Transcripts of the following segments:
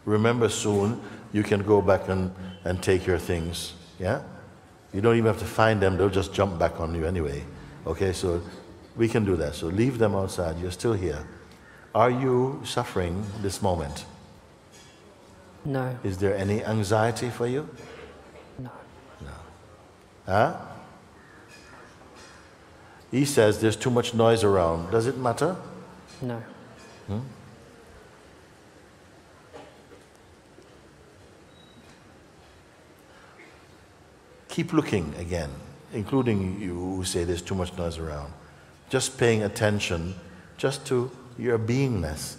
Remember, soon you can go back and take your things, yeah? You don't even have to find them, they'll just jump back on you anyway. Okay, so we can do that. So leave them outside, you're still here. Are you suffering this moment? No. Is there any anxiety for you? No. No. Huh? He says there's too much noise around. Does it matter? No. Keep looking again, including you who say there's too much noise around. Just paying attention just to your beingness,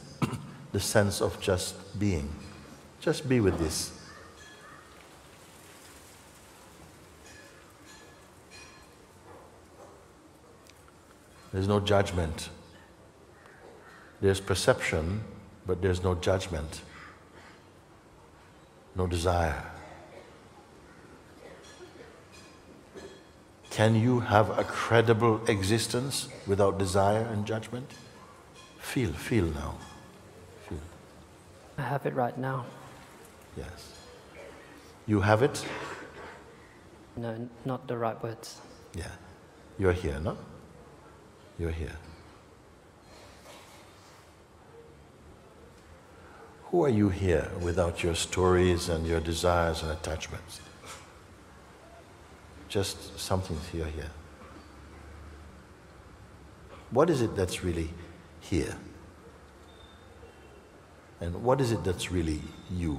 the sense of just being. Just be with this. There's no judgment. There's perception, but there's no judgment, no desire. Can you have a credible existence without desire and judgment? Feel now. Feel. I have it right now. Yes. You have it? No, not the right words. Yeah. You're here, no? You're here. Who are you here without your stories and your desires and attachments? Just something here. What is it that's really here? And what is it that's really you?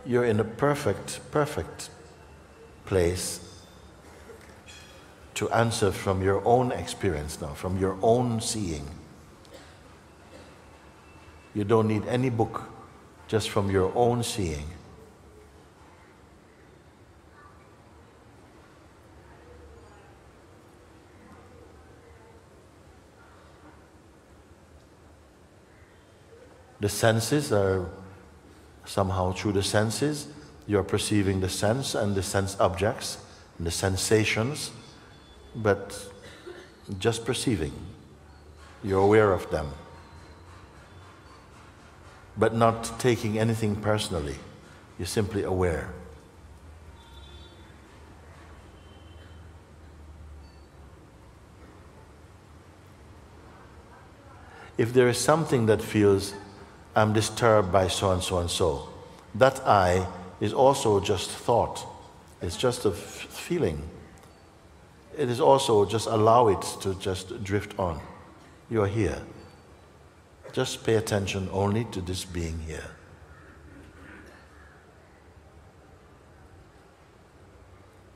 You're in a perfect place to answer from your own experience now, from your own seeing. You don't need any book, just from your own seeing. The senses are somehow through the senses, you're perceiving the sense and the sense objects and the sensations, but just perceiving. You're aware of them, but not taking anything personally. You're simply aware. If there is something that feels, I'm disturbed by so and so and so, that I is also just thought. It's just a feeling. It is also just allow it to just drift on. You're here. Just pay attention only to this being here.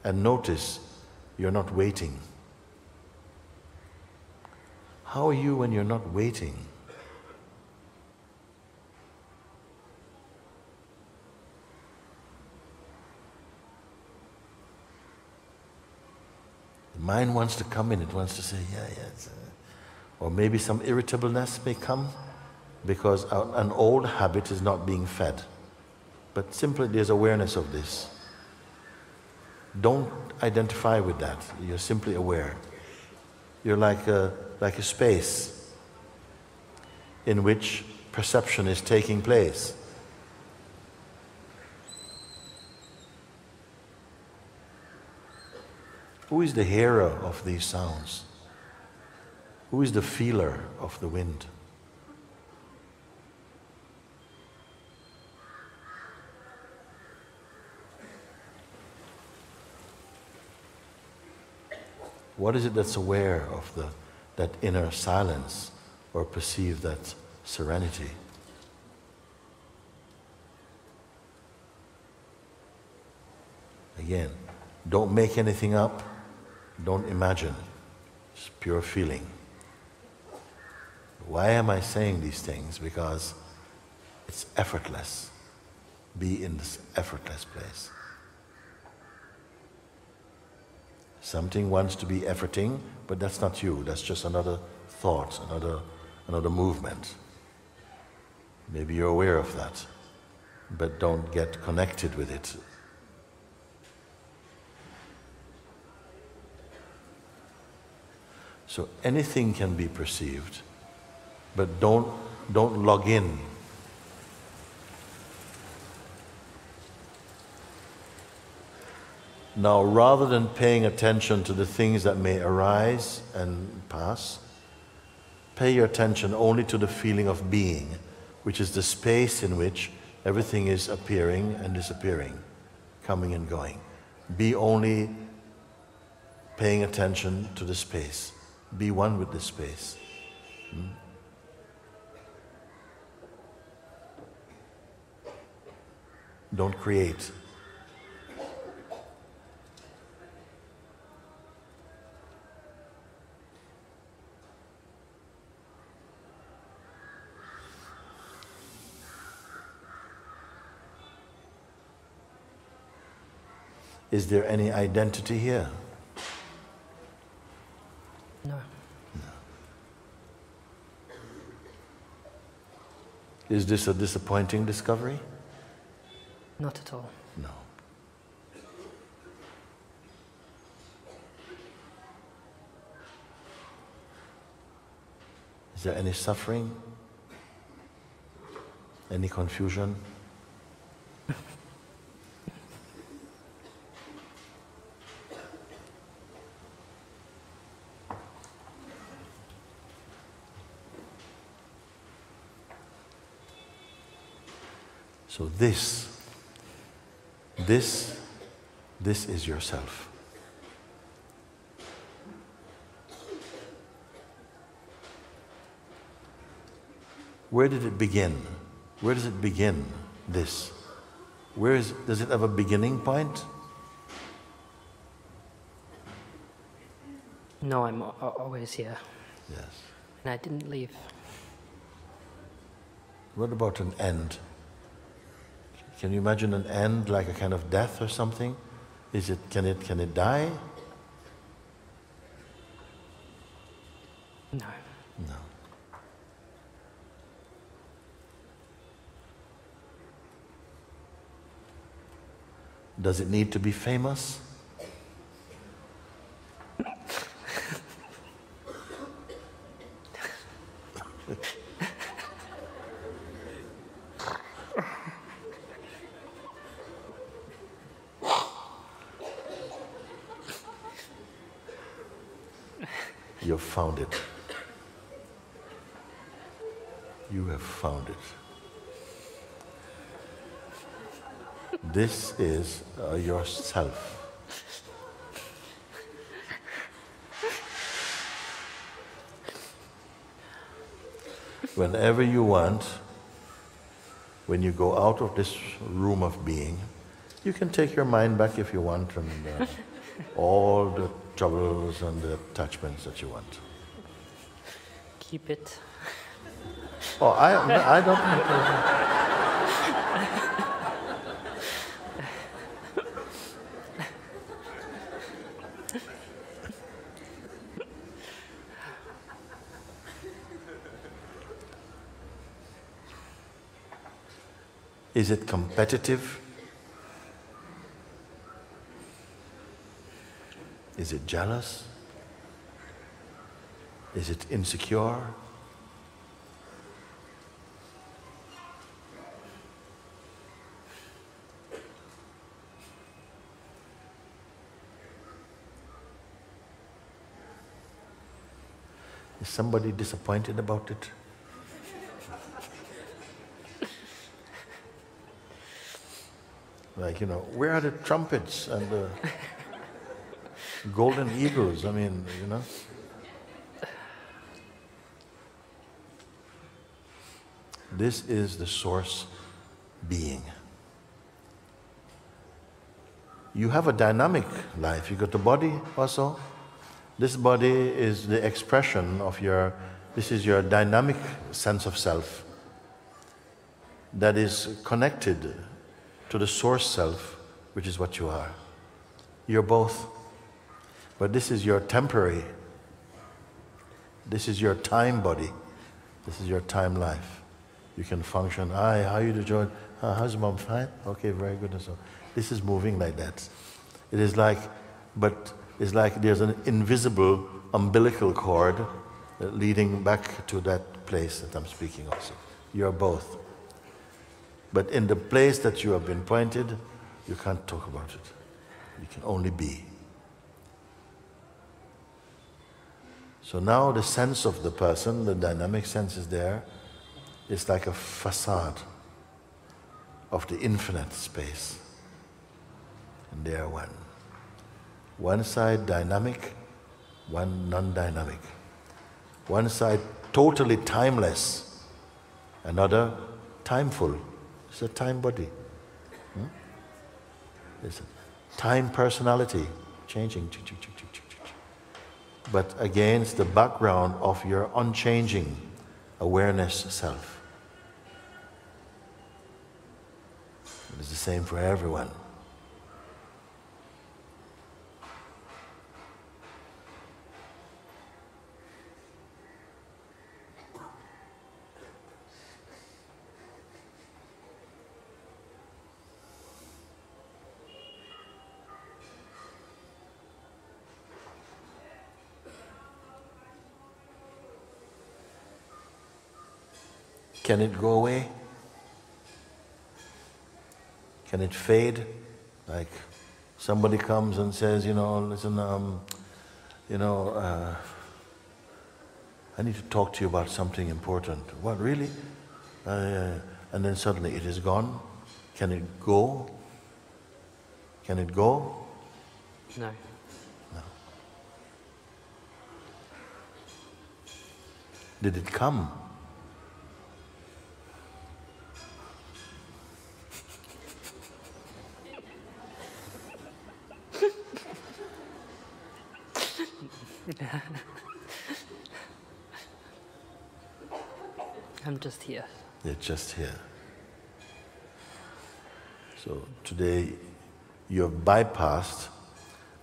And notice you're not waiting. How are you when you're not waiting? The mind wants to come in, it wants to say, yeah. Or maybe some irritableness may come because an old habit is not being fed. But simply there's awareness of this. Don't identify with that. You're simply aware. You're like a space in which perception is taking place. Who is the hearer of these sounds? Who is the feeler of the wind? What is it that's aware of that inner silence or perceive that serenity? Again, don't make anything up, don't imagine, it's pure feeling. Why am I saying these things? Because it's effortless. Be in this effortless place. Something wants to be efforting, but that's not you. That's just another thought, another movement. Maybe you're aware of that, but don't get connected with it. So anything can be perceived, but don't log in. Now, rather than paying attention to the things that may arise and pass, pay your attention only to the feeling of being, which is the space in which everything is appearing and disappearing, coming and going. Be only paying attention to the space. Be one with the space. Don't create. Is there any identity here? No. Is this a disappointing discovery? Not at all. No. Is there any suffering? Any confusion? So this is yourself. Where did it begin? Where does it begin, this? Does it have a beginning point? No, I'm always here. Yes. And I didn't leave. What about an end? Can you imagine an end like a kind of death or something? Can it die? No. No. Does it need to be famous? You've found it. You have found it. This is yourself. Whenever you want, when you go out of this room of being, you can take your mind back if you want, and all the troubles and the attachments that you want. Keep it. Oh, I don't think Is it competitive? Is it jealous? Is it insecure? Is somebody disappointed about it? Like, where are the trumpets and the golden eagles? I mean, This is the source being. You have a dynamic life. You got the body also. This body is the expression of this is your dynamic sense of self that is connected to the source self, which is what you are. You're both. But this is your temporary. This is your time body. This is your time life. You can function. Hi, how you doing? How's mom? Fine? Okay, very good. And so this is moving like that. It is like, but it's like there's an invisible umbilical cord leading back to that place that I'm speaking of. So you're both. But in the place that you have been pointed, you can't talk about it. You can only be. So now the sense of the person, the dynamic sense is there. It's like a facade of the infinite space. And they are one. One side dynamic, one non-dynamic. One side totally timeless, another timeful. It's a time body. It's a time personality, changing. But against the background of your unchanging awareness self. It's the same for everyone. Can it go away? Can it fade? Like somebody comes and says, listen, I need to talk to you about something important. What, really? And then suddenly it is gone. Can it go? Can it go? No. No. Did it come? I'm just here. You're just here. So today you have bypassed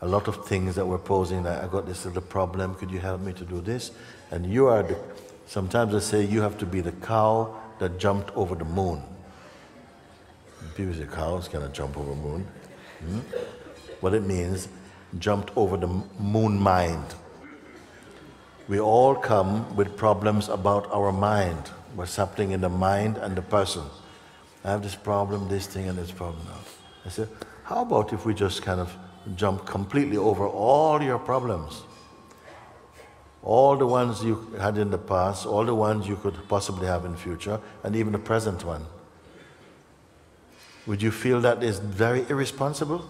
a lot of things that were posing. Like, I got this little problem, could you help me to do this? And you are sometimes I say you have to be the cow that jumped over the moon. And people say cows cannot jump over the moon. What it means, jumped over the moon mind. We all come with problems about our mind, what's happening in the mind and the person. I have this problem, this thing, and this problem now. I said, how about if we just kind of jump completely over all your problems? All the ones you had in the past, all the ones you could possibly have in the future, and even the present one. Would you feel that is very irresponsible?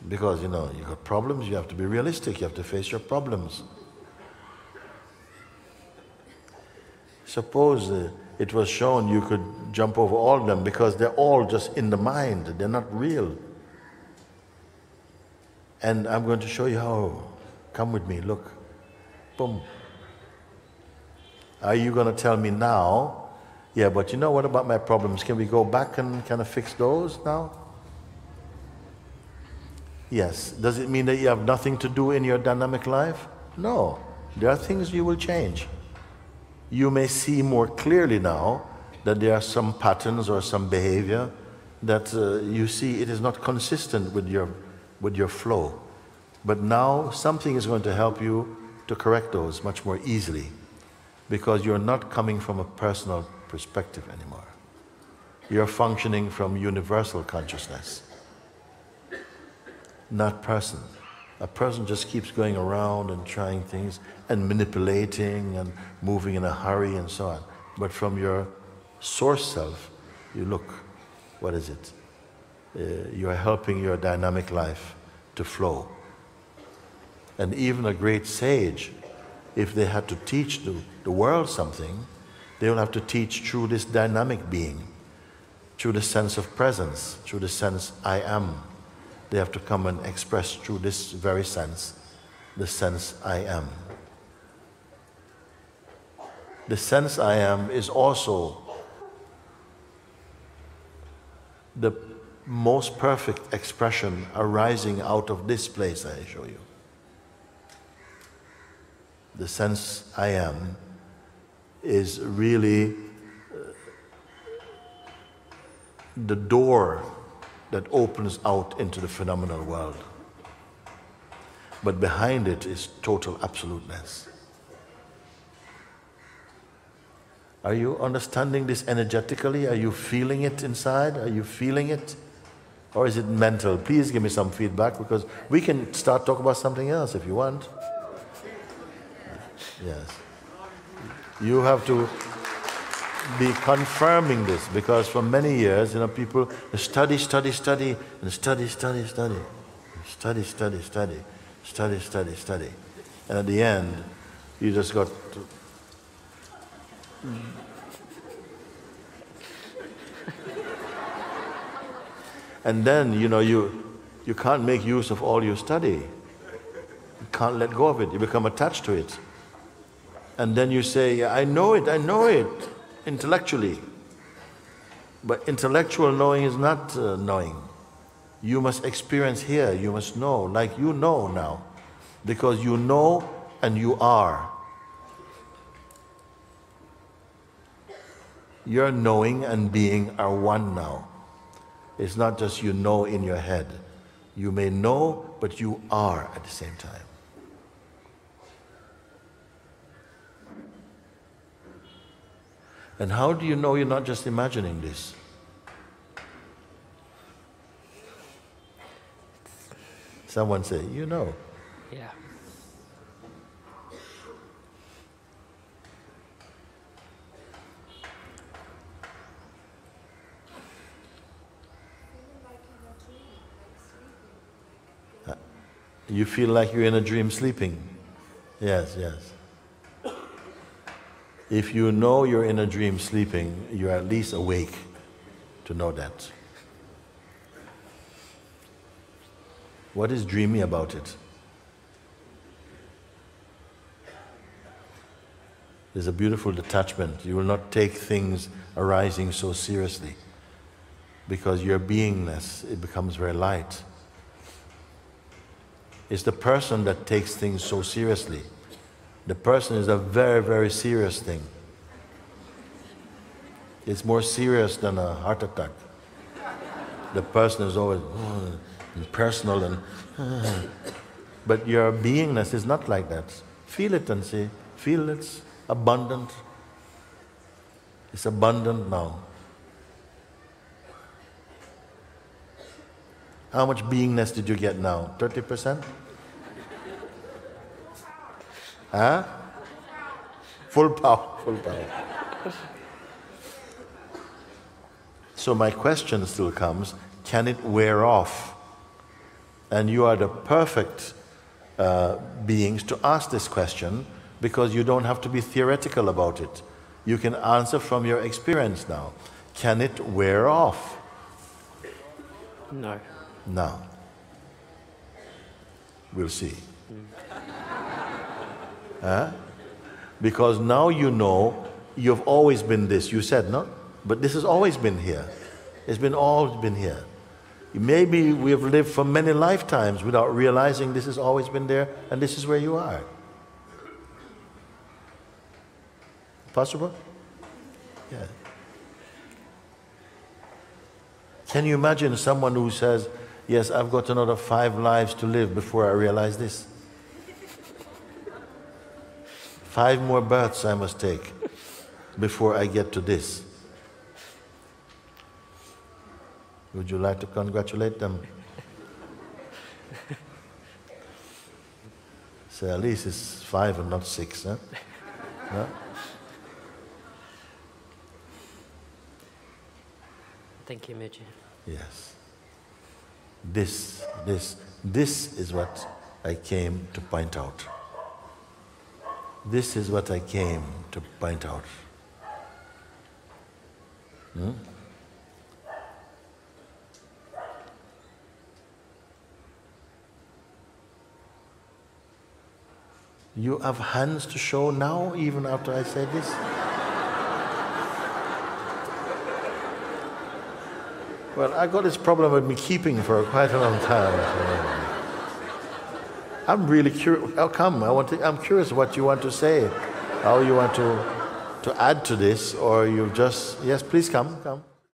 Because, you got problems, you have to be realistic, you have to face your problems. Suppose it was shown you could jump over all of them because they're all just in the mind, they're not real. And I'm going to show you how. Come with me, look. Boom. Are you going to tell me now, yeah, but what about my problems? Can we go back and kind of fix those now? Yes. Does it mean that you have nothing to do in your dynamic life? No. There are things you will change. You may see more clearly now that there are some patterns or some behavior that you see it is not consistent with your flow. But now something is going to help you to correct those much more easily because you're not coming from a personal perspective anymore. You're functioning from universal consciousness, not person. A person just keeps going around and trying things and manipulating and moving in a hurry and so on. But from your source self, you look, what is it? You're helping your dynamic life to flow. And even a great sage, if they had to teach the world something, they will have to teach through this dynamic being, through the sense of presence, through the sense I am. They have to come and express through this very sense, the sense I am. The sense I am is also the most perfect expression arising out of this place I show you. The sense I am is really the door that opens out into the phenomenal world. but behind it is total absoluteness. Are you understanding this energetically? Are you feeling it inside? Are you feeling it? Or is it mental? Please give me some feedback, because we can start talking about something else if you want. Yes. You have to be confirming this, because for many years, people study, study, study, and study, study, study, study, study, study, study, study, study. And at the end, you just got to and then, you can't make use of all you study. You can't let go of it. You become attached to it. And then you say, I know it, intellectually. But intellectual knowing is not knowing. You must experience here, you must know, like you know now. Because you know and you are. Your knowing and being are one now. It's not just you know in your head. You may know, but you are at the same time. And how do you know you're not just imagining this? Someone say, you know. Yeah. You feel like you're in a dream sleeping. Yes, yes. If you know you're in a dream sleeping, you're at least awake to know that. What is dreamy about it? There's a beautiful detachment. You will not take things arising so seriously, because your beingness, it becomes very light. It's the person that takes things so seriously. The person is a very, very serious thing. It's more serious than a heart attack. The person is always personal and but your beingness is not like that. Feel it and say, feel it's abundant. It's abundant now. How much beingness did you get now? 30%? Huh? Full power, full power. So my question still comes, can it wear off? And you are the perfect beings to ask this question, because you don't have to be theoretical about it. You can answer from your experience now. Can it wear off? No. No. We'll see. Huh? Because now you know you've always been this. You said, no? But this has always been here. It's always been here. Maybe we have lived for many lifetimes without realizing this has always been there, and this is where you are. Possible? Yeah. Can you imagine someone who says, yes, I've got another 5 lives to live before I realize this? 5 more births I must take before I get to this. Would you like to congratulate them? So at least it's 5 and not 6, huh? No? Thank you, Mooji. Yes. This is what I came to point out. This is what I came to point out. You have hands to show now, even after I said this? Well, I got this problem with me keeping for quite a long time. I'm really curious. How come? I'm curious what you want to say, how you want to add to this, or you just, yes, please come.